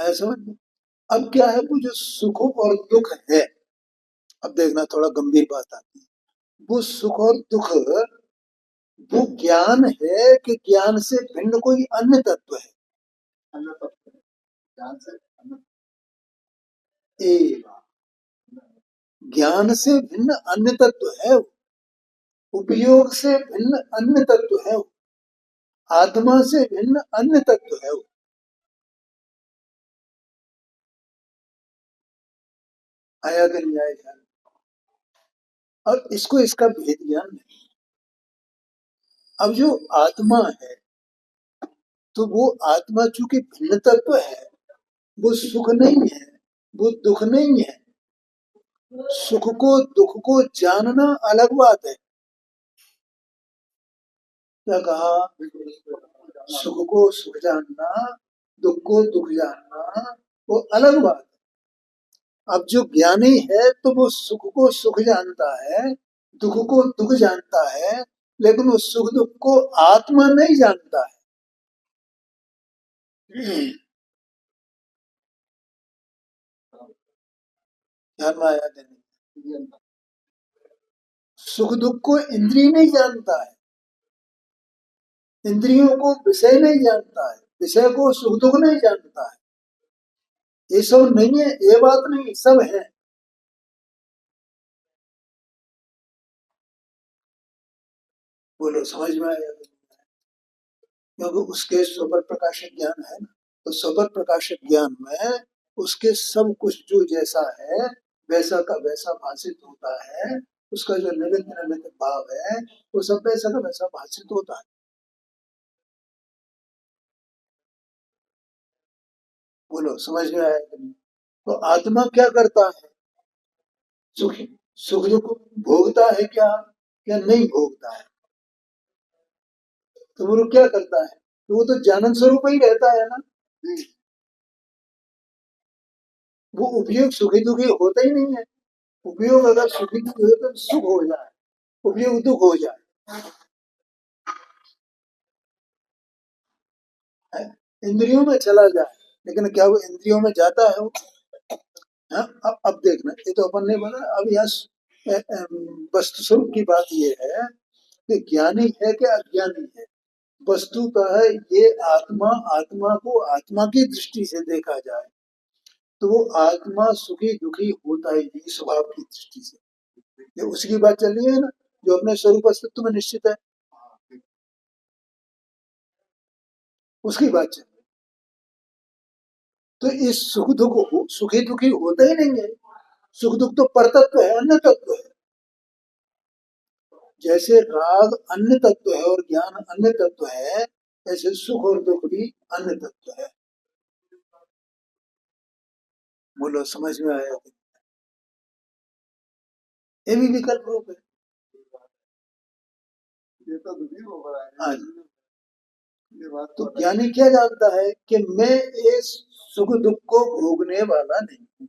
आया समझ में? अब क्या है, वो जो सुख और दुख है, अब देखना थोड़ा गंभीर बात आती है। वो सुख और दुख वो ज्ञान है कि ज्ञान से भिन्न कोई अन्य तत्व है? अन्य तत्व है। ज्ञान से अन्य ज्ञान से भिन्न अन्य तत्व है, उपयोग से भिन्न अन्य तत्व है, आत्मा से भिन्न अन्य तत्व है। आया कि नहीं आया ध्यान? और इसको इसका भेद ज्ञान नहीं। अब जो आत्मा है, तो वो आत्मा चूंकि भिन्न तत्व है, वो सुख नहीं है, वो दुख नहीं है। सुख को दुख को जानना अलग बात है। क्या कहा? सुख को सुख जानना, दुख को दुख जानना, वो अलग बात है। अब जो ज्ञानी है तो वो सुख को सुख जानता है, दुख को दुख जानता है, लेकिन वो सुख दुख को आत्मा नहीं जानता है। ध्यान में आया कि नहीं? सुख दुख को इंद्रिय नहीं जानता है, इंद्रियों को विषय नहीं जानता है, विषय को सुख दुख नहीं जानता है। ये सब नहीं है, ये बात नहीं, सब है। बोलो समझ में आया? क्योंकि उसके स्वपर प्रकाशित ज्ञान है ना, तो स्वपर प्रकाशित ज्ञान में उसके सब कुछ जो जैसा है वैसा का वैसा भाषित होता है। उसका जो निमित्त निमित्त भाव है वो सब वैसा का वैसा भाषित होता है। बोलो समझ में आया कि नहीं? तो आत्मा क्या करता है? सुख सुख दुख भोगता है क्या, या नहीं भोगता है? तो वो क्या करता है? तो वो तो जानन स्वरूप ही रहता है ना। वो उपयोग सुखी दुखी होता ही नहीं है। उपयोग अगर सुखी दुखी हो तो सुख हो जाए, उपयोग दुख हो जाए। इंद्रियों में चला जाए, लेकिन क्या वो इंद्रियों में जाता है वो? हाँ, अब देखना, ये तो अपन नहीं बोला। अब यहाँ वस्तु स्वरूप की बात ये है कि ज्ञानी है कि अज्ञानी है। वस्तु का है ये आत्मा, आत्मा को आत्मा की दृष्टि से देखा जाए तो वो आत्मा सुखी दुखी होता ही नहीं स्वभाव की दृष्टि से। ये उसकी बात चल रही है ना, जो अपने स्वरूप अस्तित्व में निश्चित है, उसकी बात चल रही है। तो इस सुख दुख सुखी दुखी होता ही नहीं है। सुख दुख तो परतत्व है, अन्य तत्व है। जैसे राग अन्य तत्व है और ज्ञान अन्य तत्व है, ऐसे सुख और दुख भी अन्य तत्व है। बोलो समझ में आया? ये भी विकल्प रूप है। हाँ जी। तो ज्ञानी क्या जानता है कि मैं इस सुख दुख को भोगने वाला नहीं हूँ,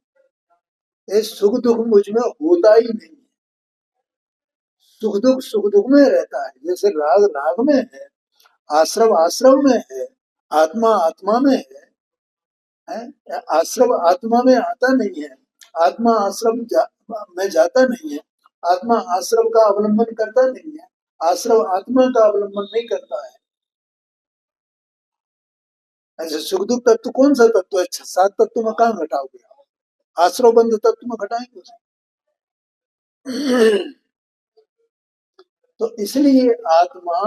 ये सुख दुख मुझ में होता ही नहीं है। सुख दुख में रहता है। जैसे राग राग में है, आश्रव आश्रव में है, आत्मा आत्मा में है? आश्रव आत्मा में आता नहीं है, आत्मा आश्रम में जाता नहीं है, आत्मा आश्रव का अवलंबन करता नहीं है, आश्रव आत्मा का अवलंबन नहीं करता है। ऐसे सुख दुख तत्व कौन सा तत्व है? 7 तत्व में कहाँ घटाओगे? आश्रव बंध तत्व में घटाएंगे उसे। तो इसलिए आत्मा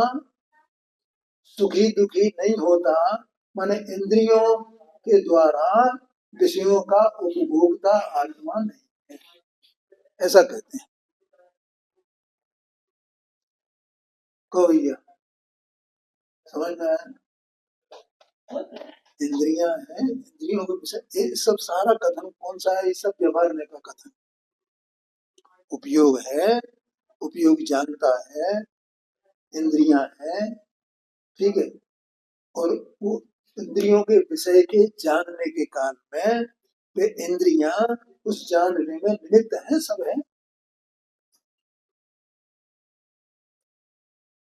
सुखी दुखी नहीं होता, माने इंद्रियों के द्वारा विषयों का उपभोक्ता आत्मा नहीं है, ऐसा कहते हैं। को भैया समझ में आया? इंद्रियां हैं, इंद्रियों के विषय, ये सब सारा कथन कौन सा है? ये सब व्यवहार का कथन। उपयोग है, उपयोग जानता है, इंद्रियां हैं, ठीक है। और वो इंद्रियों के विषय के जानने के काल में वे इंद्रियां उस जानने में निमित्त है, सब है।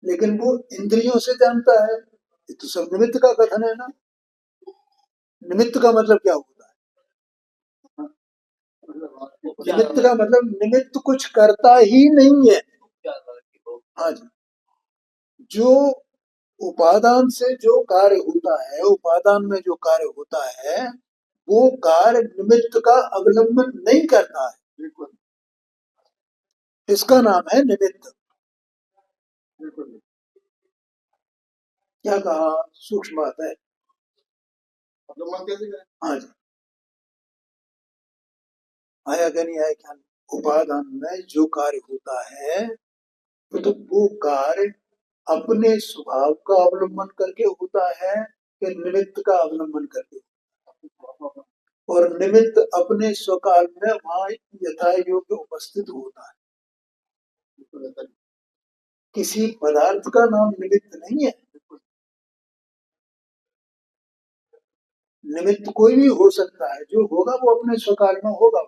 लेकिन वो इंद्रियों से जानता है, ये तो सब निमित्त का कथन है ना। निमित्त का मतलब क्या होता निमित्त का मतलब निमित्त कुछ करता ही नहीं है। हाँ जी, जो उपादान से जो कार्य होता है, उपादान में जो कार्य होता है, वो कार्य निमित्त का अवलंबन नहीं करता है, इसका नाम है निमित्त। क्या कहा? सूक्ष्म बात है। हाँ जी, आया क्या नहीं आया ख्याल? उपादान में जो कार्य होता है, तो वो कार्य अपने स्वभाव का अवलंबन करके होता है कि निमित्त का अवलंबन करके? और निमित्त अपने स्वकाल में वहां यथा योग्य उपस्थित होता है। किसी पदार्थ का नाम निमित्त नहीं है। निमित्त कोई भी हो सकता है, जो होगा वो अपने स्वकाल में होगा,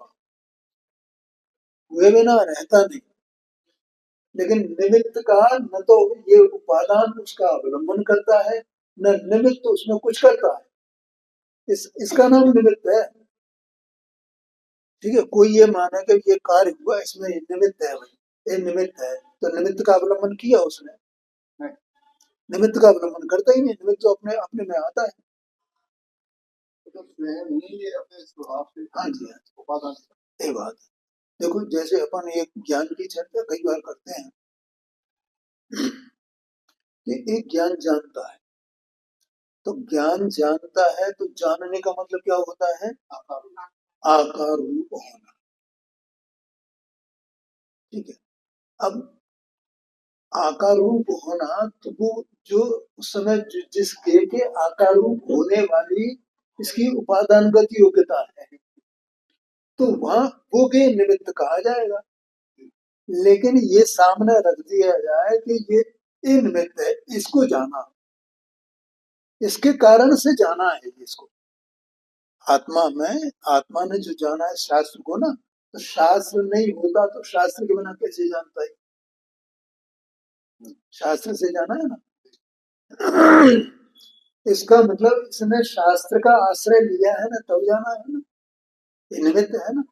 हुए बिना रहता नहीं। लेकिन निमित्त का न तो ये उपादान उसका अवलंबन करता है, न निमित्त उसमें कुछ करता है। इसका नाम निमित्त है। ठीक है, कोई ये माने कि ये कार्य हुआ इसमें ये निमित्त है, भाई ये निमित्त है, तो निमित्त का अवलंबन किया उसने? निमित्त का अवलंबन करता ही नहीं, निमित्त तो अपने अपने में आता है। हाँ जी, हाँ, उपादान ये बात है। देखो, जैसे अपन एक ज्ञान की चर्चा कई बार करते हैं कि एक ज्ञान जानता है, तो ज्ञान जानता है तो जानने का मतलब क्या होता है? आकार रूप होना। ठीक है, अब आकार रूप होना, तो वो जो उस समय जिस क्रिया के आकार रूप होने वाली इसकी उपादानगत योग्यता है, तो वहां वो के निमित्त कहा जाएगा। लेकिन ये सामने रख दिया जाए कि ये निमित्त है, इसको जाना, इसके कारण से जाना है इसको। आत्मा में, आत्मा ने जो जाना है शास्त्र को ना, तो शास्त्र नहीं होता तो शास्त्र के बिना कैसे जानता है? शास्त्र से जाना है ना। इसका मतलब इसने शास्त्र का आश्रय लिया है ना, तब जाना है ना, ये निमित्त है ना।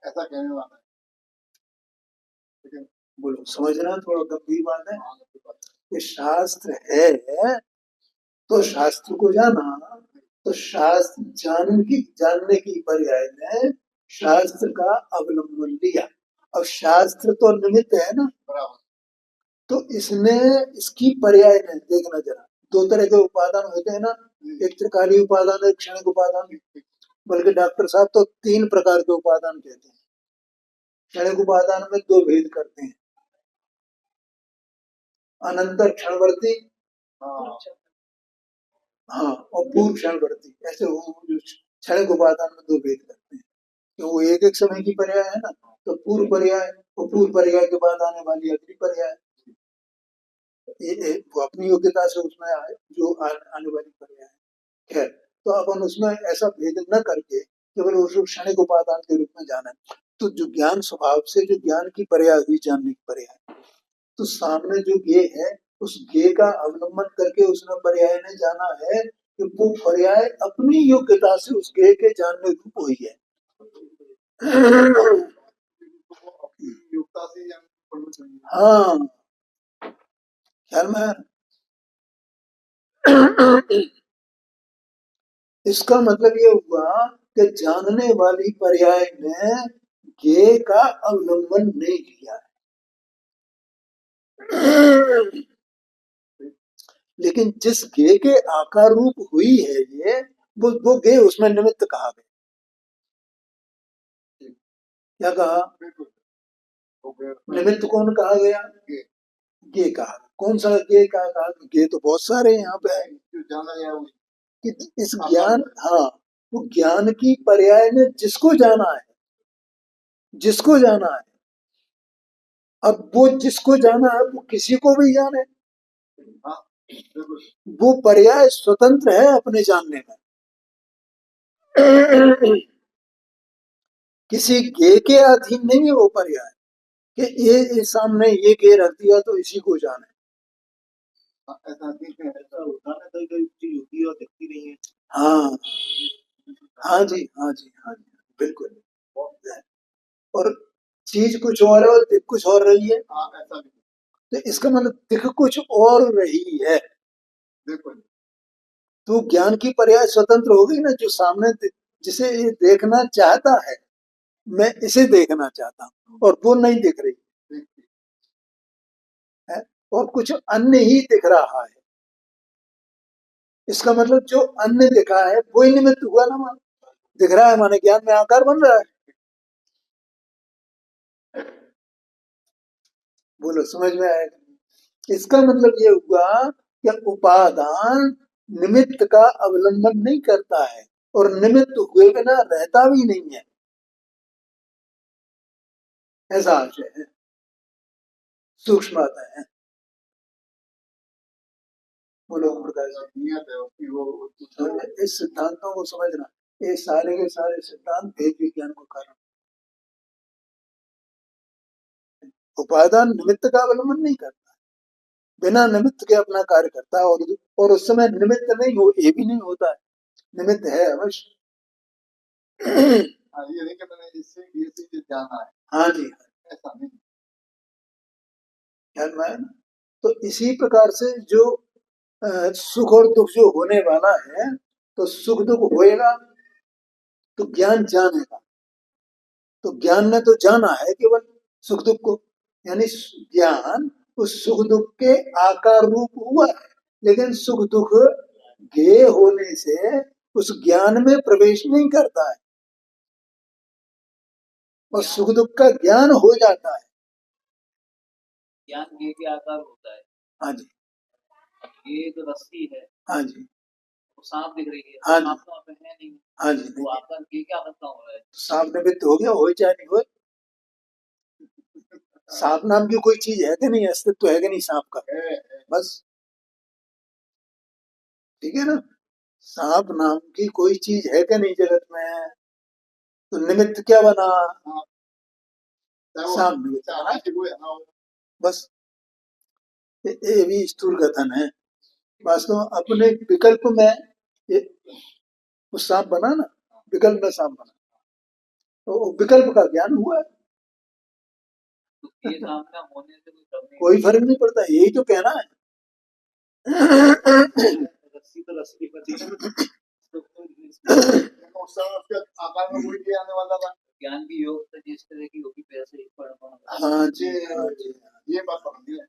ऐसा कहने वाला है, बोलो, समझना थोड़ा गंभीर बात है कि शास्त्र है तो शास्त्र को जाना, तो शास्त्र जानने की पर्याय ने शास्त्र का अवलंबन लिया। अब शास्त्र तो निमित्त है ना, तो इसने इसकी पर्याय ने देखना जरा, दो तरह के उपादान होते हैं ना, एक त्रिकालीय उपादान, एक क्षणिक उपादान। बल्कि डॉक्टर साहब तो 3 प्रकार के उपादान कहते हैं। क्षणिक उपादान में 2 भेद करते हैं, अनंतर क्षणवर्ती, हाँ, और पूर्व क्षणवर्ती। ऐसे वो जो क्षणिक उपादान में 2 भेद करते हैं, तो वो एक एक समय की पर्याय है ना, तो पूर्व पर्याय और पूर्व पर्याय के बाद आने वाली अगली पर्याय, वो अपनी योग्यता से उसमें आए जो आने वाली पर्याय है। खैर, तो अपन उसमें ऐसा भेद न करके केवल उसको क्षणिक उपादान के रूप में जाना। तो जो ज्ञान स्वभाव से जो ज्ञान की पर्याय हुई, जानने की पर्याय, तो सामने जो गे है, उस गे का अवलंबन करके उसने पर्याय ने जाना है कि वो पर्याय अपनी योग्यता से उस गे के जानने रूप हुई है। हाँ, ख्याल में है। इसका मतलब ये हुआ कि जानने वाली पर्याय ने गे का अवलंबन नहीं किया है। लेकिन जिस गे के आकार रूप हुई है ये, वो गे उसमें निमित्त कहा गया। क्या कहा? निमित्त कौन कहा गया? गे कहा। कौन सा गे कहा? गे तो बहुत सारे यहाँ पे है कि इस ज्ञान, हाँ, वो ज्ञान की पर्याय ने जिसको जाना है, जिसको जाना है, अब वो जिसको जाना है वो किसी को भी जाने, वो पर्याय स्वतंत्र है अपने जानने में। किसी गे के अधीन नहीं है वो पर्याय कि ये सामने ये गे रख दिया तो इसी को जाने। ऐसा होता है, कई कई चीज होती है और दिखती नहीं है। हाँ, हाँ जी, हाँ जी, हाँ जी, बिल्कुल। और चीज कुछ और है और दिख कुछ और रही है। तो इसका मतलब दिख कुछ और रही है। तो ज्ञान की पर्याय स्वतंत्र हो गई ना, जो सामने जिसे ये देखना चाहता है, मैं इसे देखना चाहता हूँ और वो नहीं दिख रही है और कुछ अन्य ही दिख रहा है। इसका मतलब जो अन्य दिखा है वही निमित्त हुआ ना। मान दिख रहा है माने ज्ञान में आकार बन रहा है। बोलो समझ में आएगा। इसका मतलब ये हुआ कि उपादान निमित्त का अवलंबन नहीं करता है और निमित्त हुए बिना रहता भी नहीं है, ऐसा आशय है। सूक्ष्म बातें हैं। बोलो ओम प्रकाश जी। इस सिद्धांतों को समझना, ये सारे के सारे सिद्धांत भेद विज्ञान को कारण। उपादान निमित्त का अवलंबन नहीं करता, बिना निमित्त के अपना कार्य करता है और उस समय निमित्त नहीं हो, ये भी नहीं होता है, निमित्त है अवश्य। ये नहीं कि मैंने इससे ये चीज जाना है। हाँ जी, ऐसा नहीं ध्यान में आया ना। तो इसी प्रकार से जो सुख और दुख जो होने वाला है, तो सुख दुख होएगा तो ज्ञान जानेगा। तो ज्ञान ने तो जाना है केवल सुख दुख को, यानी ज्ञान उस सुख दुख के आकार रूप हुआ है, लेकिन सुख दुख ज्ञेय होने से उस ज्ञान में प्रवेश नहीं करता है और सुख दुख का ज्ञान हो जाता है। ज्ञान ज्ञेय के आकार होता है। हाँ जी। ये जो रस्सी है, हाँ जी, वो सांप दिख रही है। हाँ जी, सांप तो वहाँ पे है नहीं। हाँ जी, वो आकार ज्ञेय क्या मतलब हो रहा है? सांप निमित्त हो गया, हो चाहे नहीं हो। सांप नाम की कोई चीज है कि नहीं, अस्तित्व है कि नहीं सांप का, बस ठीक है ना। सांप नाम की कोई चीज है कि नहीं जगत में, तो निमित्त क्या बना, सांप निमित्त बना, बस। ये भी स्थूल कथन है। वास्तव में अपने विकल्प में ये वो सांप बना ना, विकल्प में सांप बना, तो विकल्प का ज्ञान हुआ। तो ये सांप का होने से कोई फर्क नहीं पड़ता, यही तो कहना है। रस्सी तो रस्सी बची है। आकार में कोई भी आने वाला था। ज्ञान की योग से जिस तरह की होगी वैसे ही हाँ जी, हाँ जी, ये बात समझिए,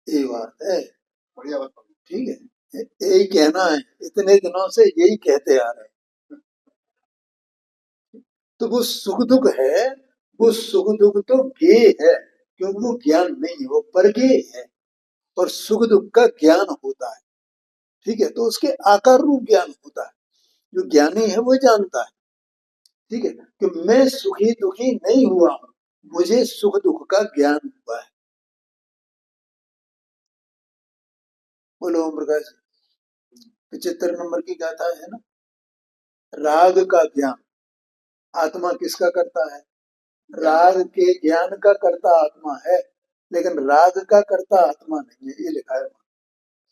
ये बात है, बढ़िया बात, ठीक है। यही कहना है, इतने दिनों से यही कहते आ रहे हैं। तो वो सुख दुख है, वो सुख दुख तो ज्ञेय है, क्योंकि वो ज्ञान नहीं है, वो परज्ञेय है और सुख दुख का ज्ञान होता है, ठीक है। तो उसके आकार रूप ज्ञान होता है, जो ज्ञानी है वो जानता है, ठीक है, कि मैं सुखी दुखी नहीं हुआ हूं, मुझे सुख दुख का ज्ञान हुआ है। बोलो ओम प्रकाश। 75 नंबर की गाथा है ना, राग का ज्ञान आत्मा किसका करता है, राग के ज्ञान का करता आत्मा है, लेकिन राग का करता आत्मा नहीं है, ये लिखा है।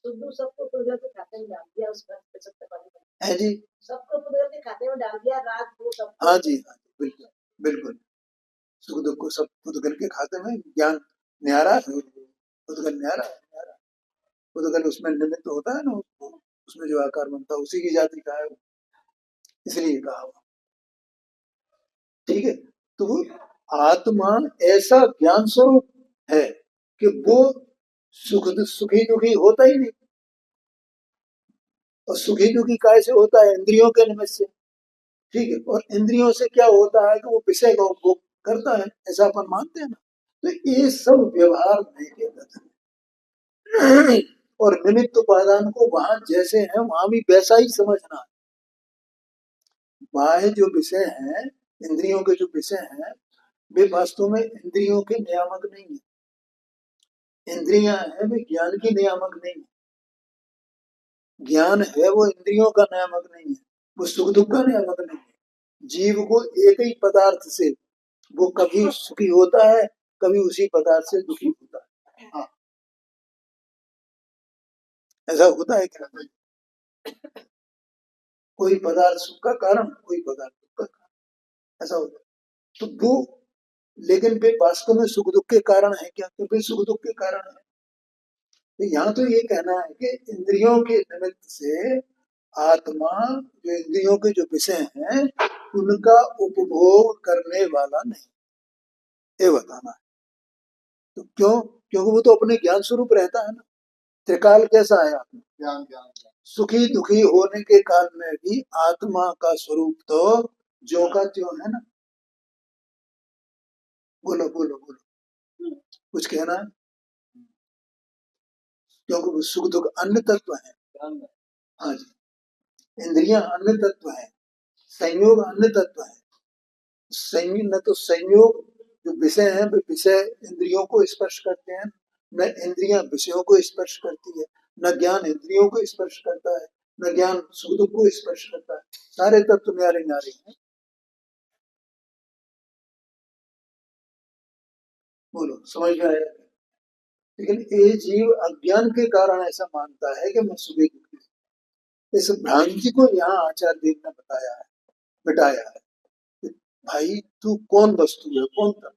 सबको पुद्गल के खाते में डाल दिया, उस पर है जी, सबको पुद्गल के खाते में डाल दिया, राग को सबको। हाँ जी, हाँ जी, बिल्कुल बिल्कुल। सुख दुख को सब पुद्गल के खाते में, ज्ञान न्यारा है, पुद्गल न्यारा है, न्यारा। पुद्गल उसमें निमित्त होता है ना, उसमें जो आकार बनता है उसी की जाति का है, इसलिए कहा हुआ, ठीक है। तो आत्मा ऐसा ज्ञान स्वरूप है कि वो सुखी दुखी होता ही नहीं, और सुखी दुखी काय से होता है, इंद्रियों के निमित्त से, ठीक है। और इंद्रियों से क्या होता है कि वो विषय का उपभोग करता है, ऐसा अपन मानते हैं ना। तो ये सब व्यवहार नहीं के कथन और निमित्त उपादान को वहां जैसे है वहां भी वैसा ही समझना। बाह्य जो विषय हैं, इंद्रियों के जो विषय हैं, वे वास्तव में इंद्रियों के नियामक नहीं है। इंद्रियां हैं वे ज्ञान की नियामक नहीं है, ज्ञान है वो इंद्रियों का नियामक नहीं है, वो सुख दुख का नियामक नहीं है। जीव को एक ही पदार्थ से वो कभी सुखी होता है, कभी उसी पदार्थ से दुखी होता है। हाँ, ऐसा होता है क्या, कोई पदार्थ सुख का कारण, कोई पदार्थ दुख का कारण, ऐसा होता है। तो वो लेकिन वे वास्तव में सुख दुख के कारण है क्या? तो वे सुख दुख के कारण है। तो यहाँ तो ये कहना है कि इंद्रियों के निमित्त से आत्मा, जो इंद्रियों के जो विषय हैं, उनका उपभोग करने वाला नहीं, ये बताना है। तो क्यों? क्योंकि वो तो अपने ज्ञान स्वरूप रहता है ना। त्रिकाल कैसा है आत्मा? ज्ञान ज्ञान ज्ञान। सुखी दुखी होने के काल में भी आत्मा का स्वरूप तो ज्यों का त्यों है ना। बोलो बोलो बोलो, कुछ कहना है? क्योंकि वो सुख दुख अन्य तत्व है। हाँ जी, इंद्रियां अन्य तत्व है, संयोग अन्य तत्व है। संयोग न तो संयोग जो विषय है वे विषय इंद्रियों को स्पर्श करते हैं, न इंद्रियां विषयों को स्पर्श करती है, न ज्ञान इंद्रियों को स्पर्श करता है, न ज्ञान सुख दुख को स्पर्श करता है। सारे तत्व न्यारे न्यारे हैं। बोलो, समझ में आया? लेकिन ये जीव अज्ञान के कारण ऐसा मानता है कि मैं सुखी दुखी हूं। इस भ्रांति को यहाँ आचार्य देव ने बताया है, मिटाया है कि भाई तू कौन वस्तु है, कौन तत्व,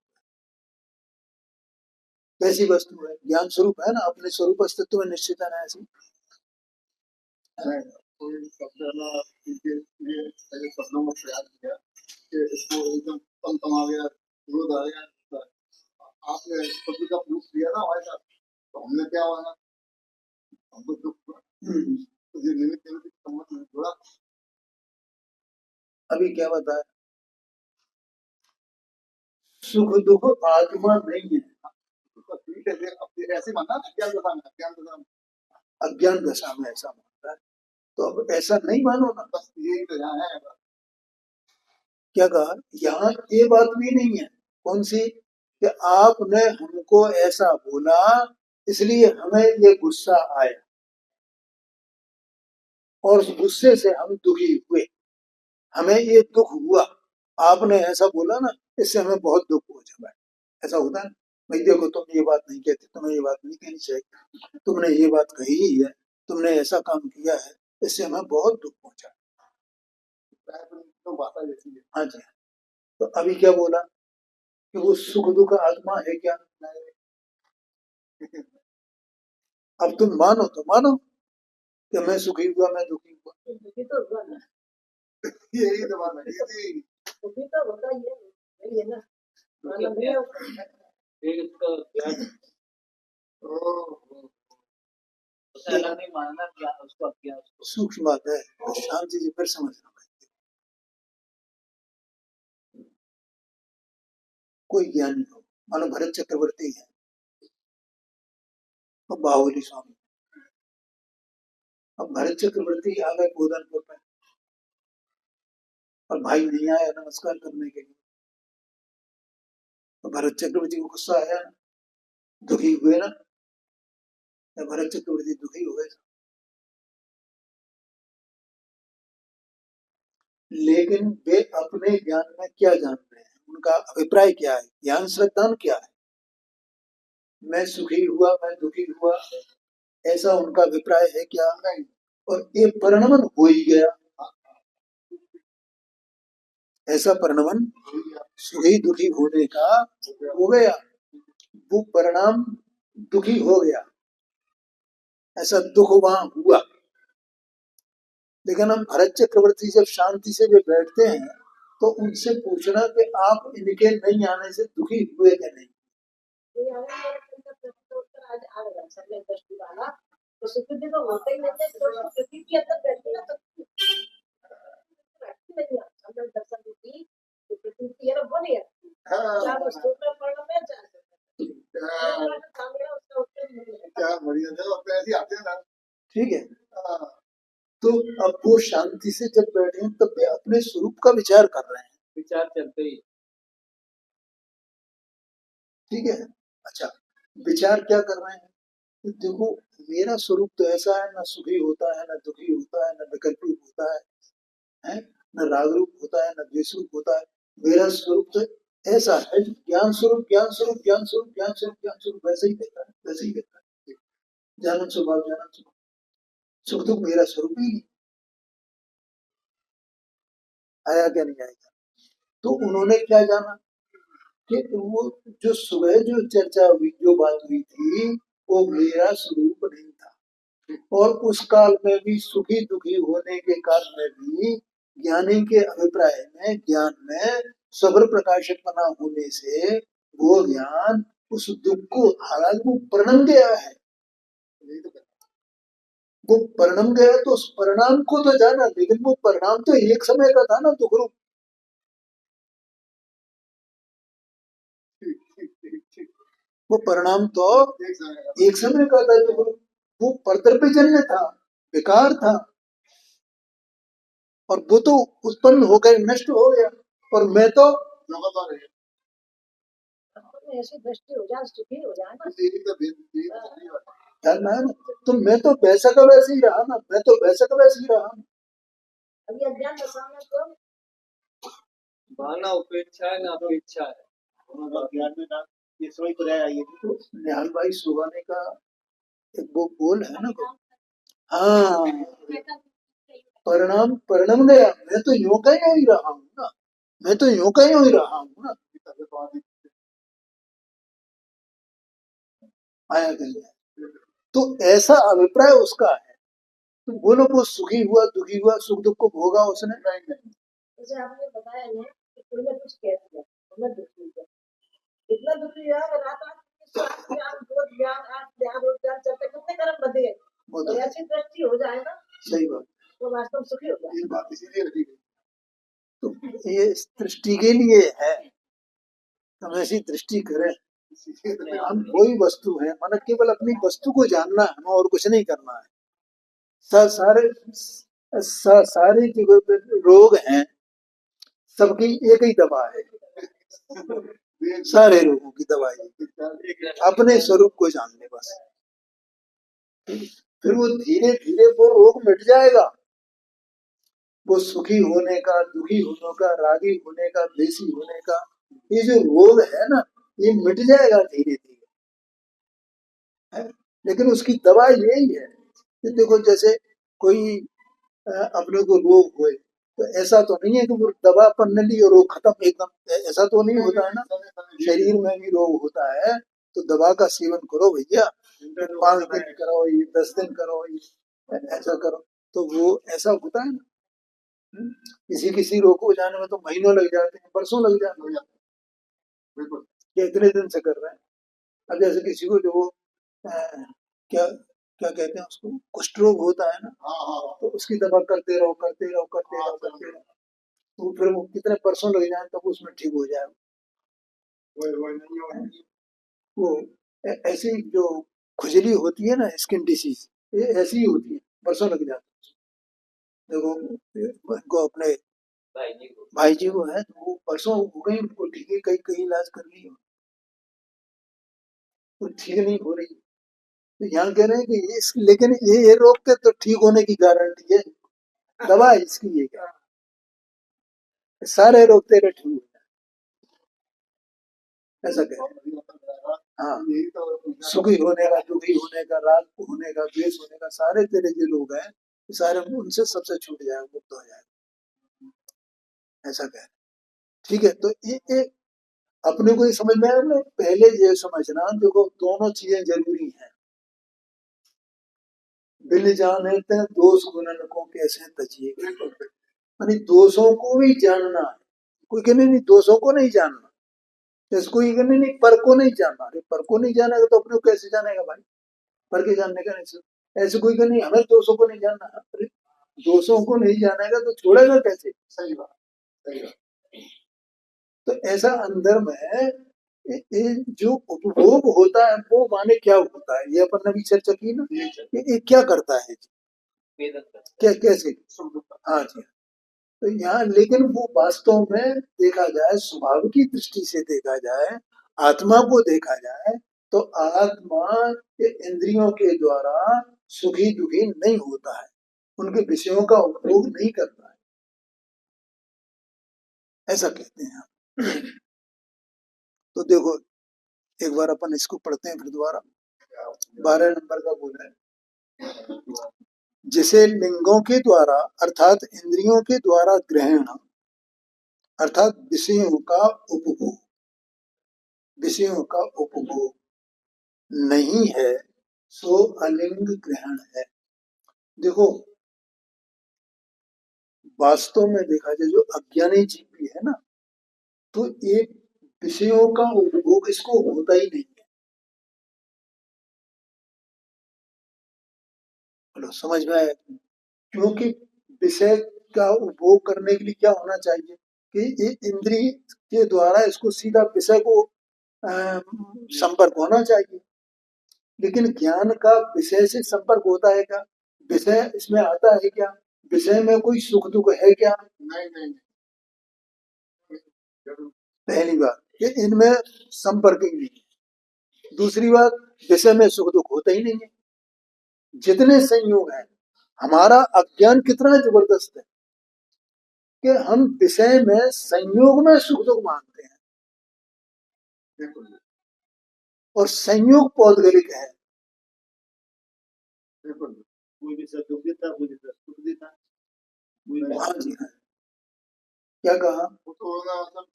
कैसी वस्तु है? ज्ञान स्वरूप है ना, अपने स्वरूप अस्तित्व में निश्चित है ना। ऐसी कोई शब्द है ना, इनके लिए पहले शब्दों में प्रयास किया कि इसको एकदम तमा गया, विरोध आ गया। आपने शब्द का प्रूफ दिया ना हमारे साथ, तो हमने क्या माना, हमको दुख हुआ। तो ये निमित्त निमित्त सम्मत में जुड़ा। अभी क्या बताया? सुख दुख आत्मा नहीं है। तो ठीक है, अब ऐसे मानना ना, ज्ञान दशा में, ज्ञान दशा में, अज्ञान दशा में ऐसा मानता है, तो अब ऐसा नहीं मानो ना। बस यही तो यहाँ है। क्या कहा? यहाँ ये बात भी नहीं है। कौन सी? कि आपने हमको ऐसा बोला इसलिए हमें ये गुस्सा आया और उस गुस्से से हम दुखी हुए, हमें ये दुख हुआ। आपने ऐसा बोला ना, इससे हमें बहुत दुख हो जाए। ऐसा होता है? भाई देखो, तुम ये बात नहीं कहते, तुम्हें ये बात नहीं कहनी चाहिए, तुमने ये बात कही ही है, तुमने ऐसा काम किया है, इससे हमें बहुत दुख पहुंचा। तो भाषा जैसी है। हाँ जी। तो अभी क्या बोला कि वो सुख दुख आत्मा है क्या? अब तुम मानो तो मानो कि मैं सुखी हुआ, मैं दुखी हुआ। दुखी तो हुआ ना, यही तो बात है। यही दुखी तो होता ही है, वही है ना, माना नहीं है उसको। एक इसका ज्ञान उसे अलग नहीं मानना, ज्ञान उसको अज्ञान उसको। सूक्ष्म बात है, तो शांति से फिर समझना। कोई ज्ञानी हो, मानो भरत चक्रवर्ती है और बाहुबली स्वामी। अब भरत चक्रवर्ती आ गए गोदनपुर में और भाई नहीं आया नमस्कार करने के लिए, तो भरत चक्रवर्ती को गुस्सा आया ना, दुखी हुए ना। तो भरत चक्रवर्ती दुखी हो गए। लेकिन वे अपने ज्ञान में क्या जान रहे हैं, उनका अभिप्राय क्या है, ज्ञान श्रद्धान क्या है? मैं सुखी हुआ, मैं दुखी हुआ, ऐसा उनका अभिप्राय है क्या? नहीं। और ये परिणमन हो ही गया। ऐसा परिणमन सुखी दुखी होने का हो गया, वो परिणाम दुखी हो गया, ऐसा दुख वहां हुआ। लेकिन हम भरत चक्रवर्ती जब शांति से वे बैठते हैं तो उनसे पूछना कि आप इनके नहीं आने से दुखी हुए कि नहीं। ये हमें मेरे चिंता प्रश्न उत्तर आज आ गया समय दृष्टि वाला, तो सुखी तो होता ही नहीं है, तो प्रकृति के अंदर बैठे ना, तो नहीं आता अंदर दर्शन की प्रकृति है वो नहीं आती। चाहे वो सूत्र पढ़ में चाहे उसका उत्तर नहीं है। क्या बढ़िया था, और ऐसे आते हैं ना। ठीक है, तो अब वो शांति से जब बैठे हैं तब वे अपने स्वरूप का विचार कर रहे हैं। विचार चलते ही। ठीक है, अच्छा, विचार क्या कर रहे हैं? तो देखो, मेरा स्वरूप तो ऐसा है, ना सुखी होता है, ना दुखी होता है, ना विकल्प रूप होता है, न राग रूप होता है, न द्वेष रूप होता है। मेरा स्वरूप तो ऐसा है, ज्ञान स्वरूप ज्ञान स्वरूप ज्ञान स्वरूप ज्ञान स्वरूप ज्ञान स्वरूप, वैसे ही कहता है, वैसे ही कहता है। जानन स्वभाव जानन स्वभाव, सुख दुख मेरा स्वरूप ही नहीं। आया क्या नहीं आएगा? तो उन्होंने क्या जाना कि वो जो सुबह जो चर्चा हुई, जो बात हुई थी, वो मेरा स्वरूप नहीं था। और उस काल में भी सुखी दुखी होने के काल में भी ज्ञानी के अभिप्राय में, ज्ञान में सबर प्रकाशकपना होने से वो ज्ञान उस दुख को, हालांकि वो परिणम गया है, वो परिणम गया तो उस परिणाम को तो जाना, लेकिन वो परिणाम तो एक समय का था ना दुख रूप। वो परिणाम तो एक समय का था दुख रूप। वो परतर्पजन्य था, बेकार था, और वो तो उत्पन्न हो गए, नष्ट हो गया। और मैं तो लगातार है। ऐसी दृष्टि हो जाए, सुखी हो जाए ना, यही तो यही बात है। जानना है ना, तो मैं तो वैसा का वैसे ही रहा ना, मैं तो वैसा का वैसे ही रहा। अभी अज्ञान दशा में तो भावना उपेक्षा है ना अपेक्षा है। ज्ञान में ना ये समझ तो रहा है ये। तो निहाल भाई सुहाने का एक वो बोल है ना, हाँ, परिणाम परिणम गया, मैं तो यूं का यूं ही रहा हूँ ना, मैं तो यूं का यूं ही रहा हूँ ना, आया कहीं। तो ऐसा अभिप्राय उसका है। तो बोलो वो सुखी हुआ दुखी हुआ, सुख दुख को भोगा उसने, जैसे आपने बताया ना कि कोई ने कुछ कह दिया, मैं दुखी हुआ, इतना दुखी हुआ कि रात रात ज्ञान, दो ज्ञान, आज ध्यान, रोज ध्यान चलते कितने कर्म बंधे गए। तो ऐसी दृष्टि हो जाए ना, सही बात, तो वास्तव में सुखी हो जाए। ये बात इसीलिए रखी गई। तो ये इस दृष्टि के लिए है, हम ऐसी दृष्टि करें। हम कोई वस्तु है, माना केवल अपनी वस्तु को जानना है, हमें और कुछ नहीं करना है। सारे जो रोग हैं, सबकी एक ही दवा है, सारे रोगों की दवाई अपने स्वरूप को जान ले बस। फिर वो धीरे धीरे वो रोग मिट जाएगा। वो सुखी होने का, दुखी होने का, रागी होने का, द्वेषी होने का, ये जो रोग है ना, ये मिट जाएगा धीरे धीरे। लेकिन उसकी दवा यही है कि देखो, जैसे कोई अपने को रोग हुए, तो ऐसा तो नहीं है कि वो दवा पढ़ने ली और रोग खत्म एकदम, ऐसा तो नहीं होता है ना। शरीर में भी रोग होता है तो दवा का सेवन करो भैया, 5 दिन करो, ये 10 दिन करो, ये ऐसा करो, तो वो ऐसा होता है ना। किसी रोग को जाने में तो महीनों लग जाते हैं, बरसों लग जाते हैं, बिल्कुल, ये इतने दिन से कर रहे हैं। अब जैसे किसी को जो क्या क्या कहते हैं उसको, कुष्ठ रोग होता है ना, तो उसकी दवा करते रहो करते रहो करते रहो करते रहो, तो फिर वो कितने परसों लग जाए तब उसमें ठीक हो जाए। वो ऐसी जो खुजली होती है ना, स्किन डिसीज, ये ऐसी ही होती है, परसों लग जाते हैं। देखो इनको अपने भाई जी को है, तो वो परसों हो गई, उनको ठीक है, कई कई इलाज कर ली, तो ठीक नहीं हो रही। तो यहाँ कह रहे हैं कि लेकिन ये रोग के तो ठीक होने की गारंटी है, दवा इसकी ये क्या, सारे रोग तेरे ठीक हो जाए, ऐसा कह रहे हैं। हाँ, सुखी होने का, दुखी होने का, राग होने का, द्वेष होने का, सारे तेरे जो रोग हैं, सारे उनसे सबसे छूट जाए, मुक्त हो जाए, ऐसा कह रहे हैं। ठीक है, तो ये अपने को ही समझ में आया ना। पहले ये समझना, देखो दोनों चीजें जरूरी हैं। बिल जाने ते दोष गुणन को कैसे तजिए, यानी दोषों को भी जानना है। कोई कहने नहीं दोषों को नहीं जानना, जैसे कोई कहने नहीं पर को नहीं जानना। अरे पर को नहीं जानेगा तो अपने को कैसे जानेगा भाई, पर के जानने का नहीं। ऐसे कोई कहने हमें दोषों को नहीं जानना, अरे दोषों को नहीं जानेगा तो छोड़ेगा कैसे। सही बात, सही बात। तो ऐसा अंदर में ये जो उपभोग होता है, वो माने क्या होता है, ये अपन ने भी चर्चा की ना, ये क्या करता है, क्या कैसे। हाँ जी, तो यहाँ लेकिन वो वास्तव में देखा जाए, स्वभाव की दृष्टि से देखा जाए, आत्मा को देखा जाए, तो आत्मा के इंद्रियों के द्वारा सुखी दुखी नहीं होता है, उनके विषयों का उपभोग नहीं करता है, ऐसा कहते हैं। तो देखो एक बार अपन इसको पढ़ते हैं फिर दोबारा। 12 नंबर का बोल है, जिसे लिंगों के द्वारा अर्थात इंद्रियों के द्वारा ग्रहण अर्थात विषयों का उपभोग, विषयों का उपभोग नहीं है सो अलिंग ग्रहण है। देखो वास्तव में देखा जाए जो अज्ञानी जीव भी है ना, तो एक विषयों का उपभोग इसको होता ही नहीं है। बोलो समझ में आया? क्योंकि विषय का उपभोग करने के लिए क्या होना चाहिए कि ये इंद्रिय के द्वारा इसको सीधा विषय को संपर्क होना चाहिए। लेकिन ज्ञान का विषय से संपर्क होता है क्या? विषय इसमें आता है क्या? विषय में कोई सुख दुख है क्या? नहीं नहीं जरूर पहली बात ये इनमें संपर्क ही नहीं है। दूसरी बात विषय में सुख दुख होता ही नहीं है। जितने संयोग हैं, हमारा अज्ञान कितना जबरदस्त है कि हम विषय में संयोग में सुख दुख मानते हैं, बिल्कुल और संयोग पौद्गलिक है। बिल्कुल कोई भी सब दुख देता, कोई भी सब सुख देता, कोई भी हाँ जी हाँ, क्या कहा? वो तो ना मतलब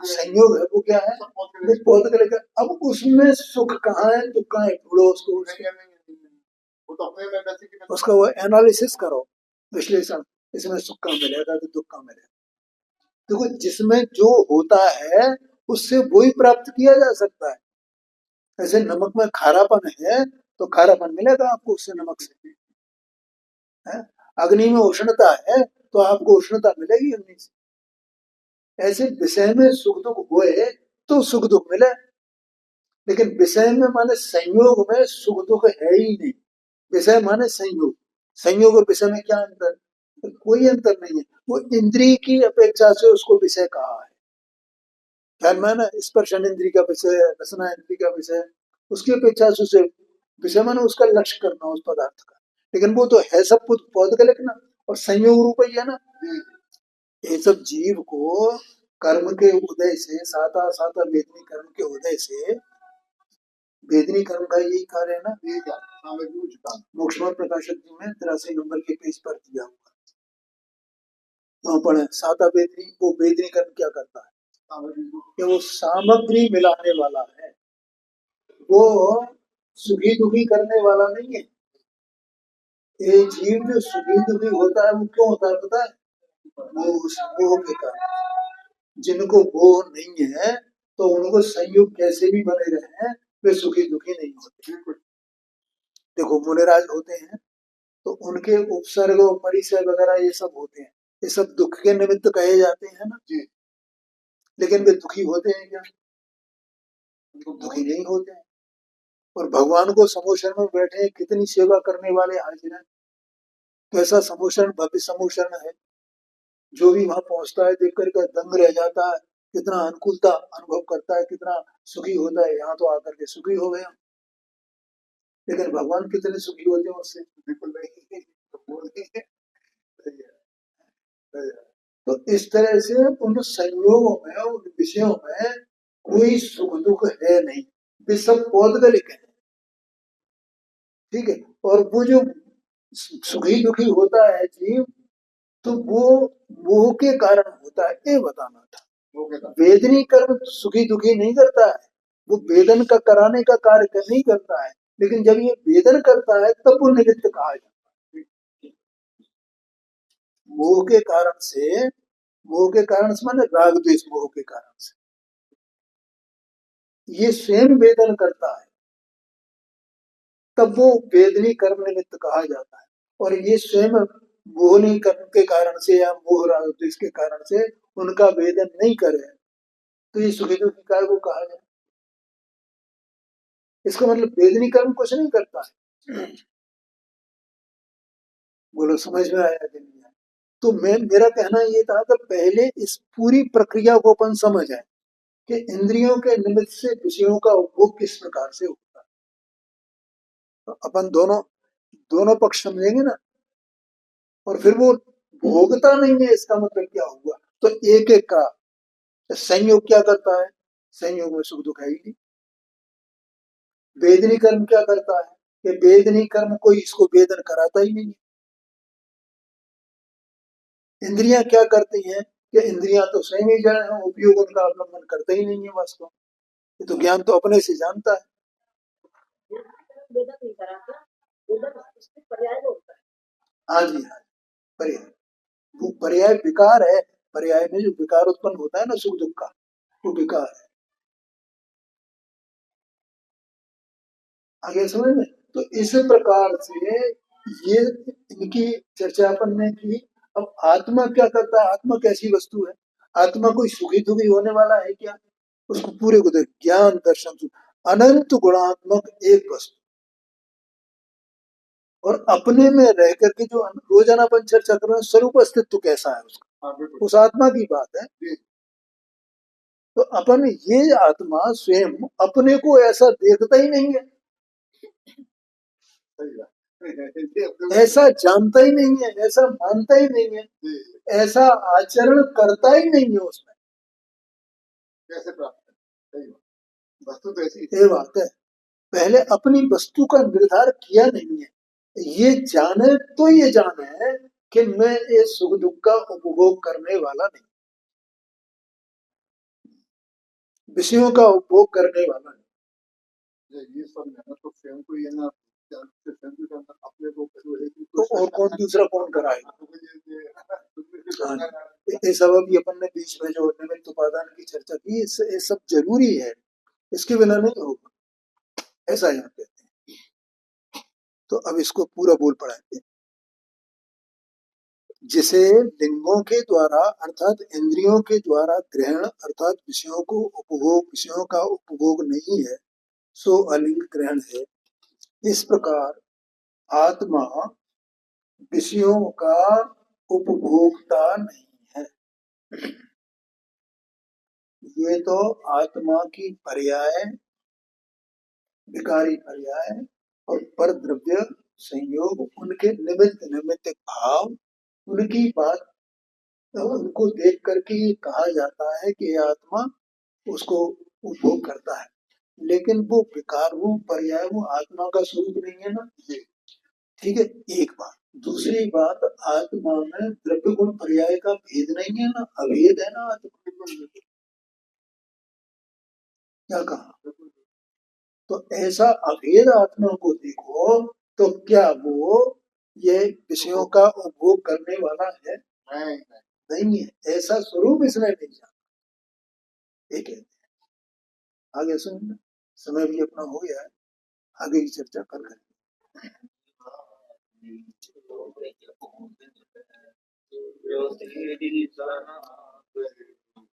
संयोग है वो क्या है? सब वो पौद्गलिक है। अब उसमें सुख कहाँ है दुख कहाँ है? ढूंढो उसको, वो तो अपने में वैसे की उसका वो एनालिसिस करो, विश्लेषण, इसमें सुख कहाँ मिलेगा तो दुख कहाँ मिलेगा। देखो जिसमें जो होता है उससे वही प्राप्त किया जा सकता है। ऐसे नमक में खारापन है तो खारापन मिलेगा आपको उससे, नमक से है। अग्नि में उष्णता है तो आपको उष्णता मिलेगी अग्नि से। ऐसे विषय में सुख दुख हुए तो सुख दुख मिले, लेकिन विषय में माने संयोग में सुख दुख है ही नहीं। विषय माने संयोग, संयोग और विषय में क्या अंतर? तो कोई अंतर नहीं है। वो इंद्रिय की अपेक्षा से उसको विषय कहा है। ध्यान में ना, स्पर्शन इंद्रिय का विषय, रसना इंद्रिय का विषय, उसकी अपेक्षा से उसे विषय माने उसका लक्ष्य करना उस पदार्थ का। लेकिन वो तो है सब कुछ पौद्गलिक ना, और संयोग रूप ही है ना। ये सब जीव को कर्म के उदय से, साता साता वेदनी कर्म के उदय से, वेदनी कर्म का यही कार्य है ना। मोक्षमार्ग प्रकाशक जी में 83 नंबर के पेज पर दिया हुआ, वहां पढ़े साता वेदनी। वो वेदनी कर्म क्या करता है कि वो सामग्री मिलाने वाला है, वो सुखी दुखी करने वाला नहीं है। ये जीव जो सुखी दुखी होता है वो क्यों होता है पता है? वो उस मोह के कारण। जिनको मोह नहीं है तो उनको संयोग कैसे भी बने रहे वे सुखी दुखी नहीं होते। देखो मुनिराज होते हैं तो उनके उपसर्ग और परिचय वगैरह ये सब होते हैं, ये सब दुख के निमित्त कहे जाते हैं ना जी। लेकिन वे दुखी होते हैं क्या? दुखी नहीं होते हैं। और भगवान को समोषण में बैठे कितनी सेवा करने वाले हाजिर हैं। कैसा समोषण, भव्य समोषण है। जो भी वहां पहुंचता है देख करके दंग रह जाता है, कितना अनुकूलता अनुभव करता है, कितना सुखी होता है। यहाँ तो आकर के सुखी हो गया, लेकिन भगवान कितने सुखी होते हैं उससे? बिल्कुल नहीं। तो इस तरह से उन संयोगों में, उन विषयों में कोई सुख दुख है नहीं, वे सब पौद्गलिक है। ठीक है। और वो जो सुखी दुखी होता है जीव, तो वो मोह के कारण होता है, ये बताना था। वेदनी कर्म सुखी दुखी नहीं करता है, वो वेदन का कराने का कार्य नहीं करता है। लेकिन जब ये वेदन करता है तब वो निमित्त कहा जाता है। मोह के कारण से, मोह के कारण से माने राग द्वेष मोह के कारण से ये स्वयं वेदन करता है, तब वो वेदनी कर्म निमित्त कहा जाता है। और ये स्वयं मोहनी कर्म के कारण से या मोह राग द्वेष के कारण से उनका वेदन नहीं करे तो ये सुखी दुखी कार्य को कहा जाए। इसका मतलब वेदनी कर्म कुछ नहीं करता है। बोलो समझ में आया कि नहीं आया? तो मेरा कहना ये था कि पहले इस पूरी प्रक्रिया को अपन समझ आए कि इंद्रियों के निमित्त से विषयों का उपभोग किस प्रकार से होता है। तो अपन दोनों पक्ष समझेंगे ना, और फिर वो भोगता नहीं है इसका मतलब क्या हुआ? तो एक एक का संयोग क्या करता है? संयोग में सुख दुख है ही नहीं। वेदनी कर्म क्या करता है कि वेदनी कर्म कोई इसको वेदन कराता ही नहीं। इंद्रियां क्या करती हैं कि इंद्रियां तो स्वयं ही जड़ हैं, उपयोग उनका अवलंबन करते ही नहीं है वास्तव। ये तो ज्ञान तो अपने से जानता है। वेदन नहीं कराता, वेदन उसके पर्याय में होता है। हाँ जी, हाँ, पर्याय, वो पर्याय विकार है। पर्याय में जो विकार उत्पन्न होता है ना सुख दुख का, वो विकार है। आगे समझ में? तो इस प्रकार से ये इनकी चर्चा अपन ने की। अब आत्मा क्या करता है, आत्मा कैसी वस्तु है? आत्मा कोई सुखी दुखी होने वाला है क्या? उसको पूरे को देख, ज्ञान दर्शन सुख, अनंत गुणात्मक एक वस्तु, और अपने में रह करके जो रोजाना अपन चर्चा कर रहे हैं, स्वरूप अस्तित्व कैसा है उसका, हाँ, बिल्कुल उस आत्मा की बात है। जी, तो अपन ये आत्मा स्वयं अपने को ऐसा देखता ही नहीं है, सही बात जी, अब तो ऐसा जानता ही नहीं है, ऐसा मानता ही नहीं है, जी, ऐसा आचरण करता ही नहीं है उसमें। कैसे प्राप्त है? सही बात, वस्तु तो ऐसी ये बात है, पहले अपनी वस्तु का निर्धार किया नहीं है। ये जाने तो ये जाने कि मैं इस सुख दुख का उपभोग करने वाला नहीं, विषयों का उपभोग करने वाला नहीं। ये सब मेहनत तो स्वयं को ये ना स्वयं को करना, अपने को तो और कौन दूसरा कौन कराएगा? हाँ, ये सब अभी अपन ने बीच में जो निमित्त उपादान की चर्चा की, ये सब जरूरी है, इसके बिना नहीं होगा, ऐसा यहाँ कहते हैं। तो अब इसको पूरा बोल पड़ाएंगे। जिसे लिंगों के द्वारा अर्थात इंद्रियों के द्वारा ग्रहण अर्थात विषयों को उपभोग, विषयों का उपभोग नहीं है, सो अलिंग ग्रहण है। इस प्रकार आत्मा विषयों का उपभोक्ता नहीं है। ये तो आत्मा की पर्याय, विकारी पर्याय और पर द्रव्य संयोग, उनके निमित्त निमित्त भाव, उनकी बात, तो उनको देख करके ये कहा जाता है कि ये आत्मा उसको उपभोग करता है, लेकिन वो विकार, वो पर्याय, वो आत्मा का स्वरूप नहीं है ना। ठीक है, एक बात। दूसरी बात, आत्मा में द्रव्य गुण पर्याय का भेद नहीं है ना, अभेद है ना आत्मा। क्या कहा? तो ऐसा अभेद आत्मा को देखो, तो क्या वो ये विषयों का उपभोग करने वाला है? नहीं, नहीं है, ऐसा स्वरूप इसने नहीं जाना। एक है, आगे सुन, समय भी अपना हो गया है, आगे की चर्चा कर करें। व्यवस्थित